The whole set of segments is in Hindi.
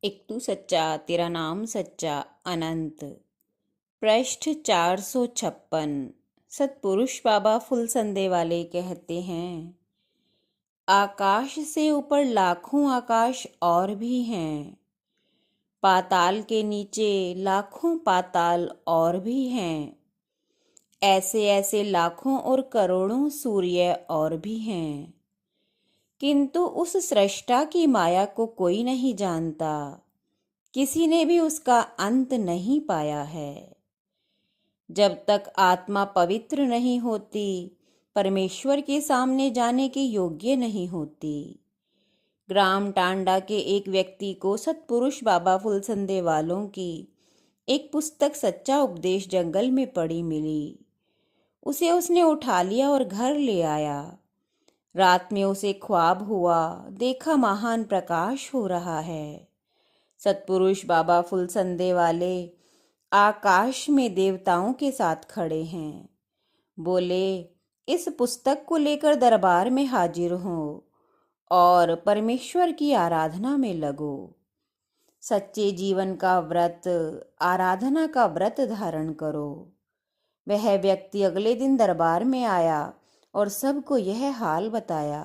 एक तू सच्चा तेरा नाम सच्चा अनंत। पृष्ठ 456। सतपुरुष बाबा फुलसंदे वाले कहते हैं, आकाश से ऊपर लाखों आकाश और भी हैं, पाताल के नीचे लाखों पाताल और भी हैं, ऐसे ऐसे लाखों और करोड़ों सूर्य और भी हैं, किंतु उस सृष्टा की माया को कोई नहीं जानता, किसी ने भी उसका अंत नहीं पाया है। जब तक आत्मा पवित्र नहीं होती, परमेश्वर के सामने जाने के योग्य नहीं होती। ग्राम टांडा के एक व्यक्ति को सतपुरुष बाबा फुलसंदे वालों की एक पुस्तक सच्चा उपदेश जंगल में पड़ी मिली। उसे उसने उठा लिया और घर ले आया। रात में उसे ख्वाब हुआ, देखा महान प्रकाश हो रहा है। सतपुरुष बाबा फुलसंदे वाले आकाश में देवताओं के साथ खड़े हैं। बोले, इस पुस्तक को लेकर दरबार में हाजिर हो और परमेश्वर की आराधना में लगो। सच्चे जीवन का व्रत, आराधना का व्रत धारण करो। वह व्यक्ति अगले दिन दरबार में आया और सबको यह हाल बताया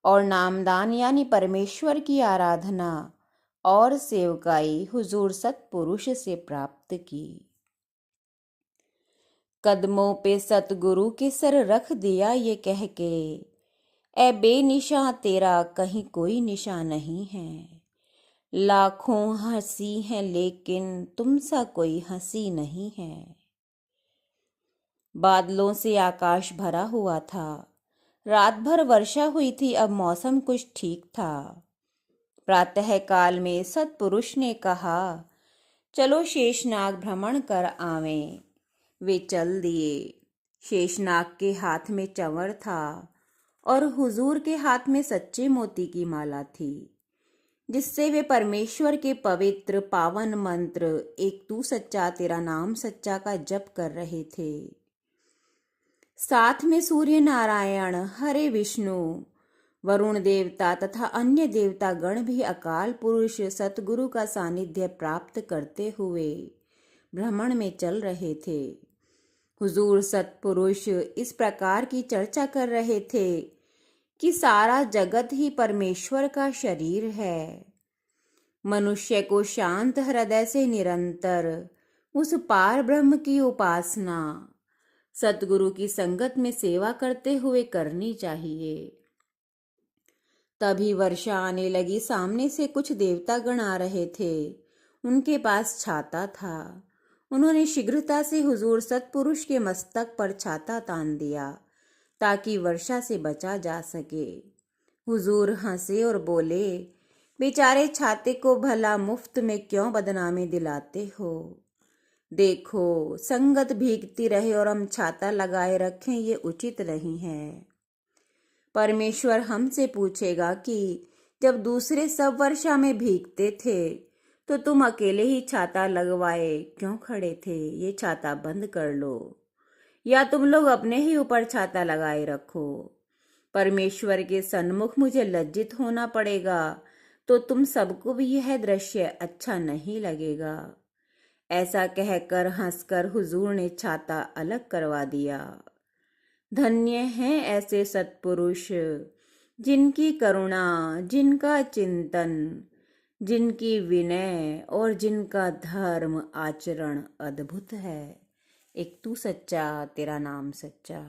और नामदान यानी परमेश्वर की आराधना और सेवकाई हुजूर सतपुरुष से प्राप्त की। कदमों पे सतगुरु के सर रख दिया ये कह के, ए बेनिशां तेरा कहीं कोई निशान नहीं है। लाखों हंसी हैं लेकिन तुम सा कोई हंसी नहीं है। बादलों से आकाश भरा हुआ था। रात भर वर्षा हुई थी, अब मौसम कुछ ठीक था। प्रातः काल में सतपुरुष ने कहा, चलो शेषनाग भ्रमण कर आवें। वे चल दिए। शेषनाग के हाथ में चंवर था और हुजूर के हाथ में सच्चे मोती की माला थी, जिससे वे परमेश्वर के पवित्र पावन मंत्र एक तू सच्चा तेरा नाम सच्चा का जप कर रहे थे। साथ में सूर्य नारायण, हरे विष्णु, वरुण देवता तथा अन्य देवता गण भी अकाल पुरुष सतगुरु का सानिध्य प्राप्त करते हुए भ्रमण में चल रहे थे। हुजूर सतपुरुष इस प्रकार की चर्चा कर रहे थे कि सारा जगत ही परमेश्वर का शरीर है। मनुष्य को शांत हृदय से निरंतर उस पार ब्रह्म की उपासना सतगुरु की संगत में सेवा करते हुए करनी चाहिए। तभी वर्षा आने लगी। सामने से कुछ देवतागण आ रहे थे। उनके पास छाता था। उन्होंने शीघ्रता से हुजूर सतपुरुष के मस्तक पर छाता तान दिया ताकि वर्षा से बचा जा सके। हुजूर हंसे और बोले, बेचारे छाते को भला मुफ्त में क्यों बदनामी दिलाते हो? देखो, संगत भीगती रहे और हम छाता लगाए रखें, ये उचित नहीं है। परमेश्वर हमसे पूछेगा कि जब दूसरे सब वर्षा में भीगते थे तो तुम अकेले ही छाता लगवाए क्यों खड़े थे? ये छाता बंद कर लो या तुम लोग अपने ही ऊपर छाता लगाए रखो। परमेश्वर के सन्मुख मुझे लज्जित होना पड़ेगा तो तुम सबको भी यह दृश्य अच्छा नहीं लगेगा। ऐसा कहकर हंसकर हुजूर ने छाता अलग करवा दिया। धन्य हैं ऐसे सत्पुरुष जिनकी करुणा, जिनका चिंतन, जिनकी विनय और जिनका धर्म आचरण अद्भुत है। एक तू सच्चा तेरा नाम सच्चा।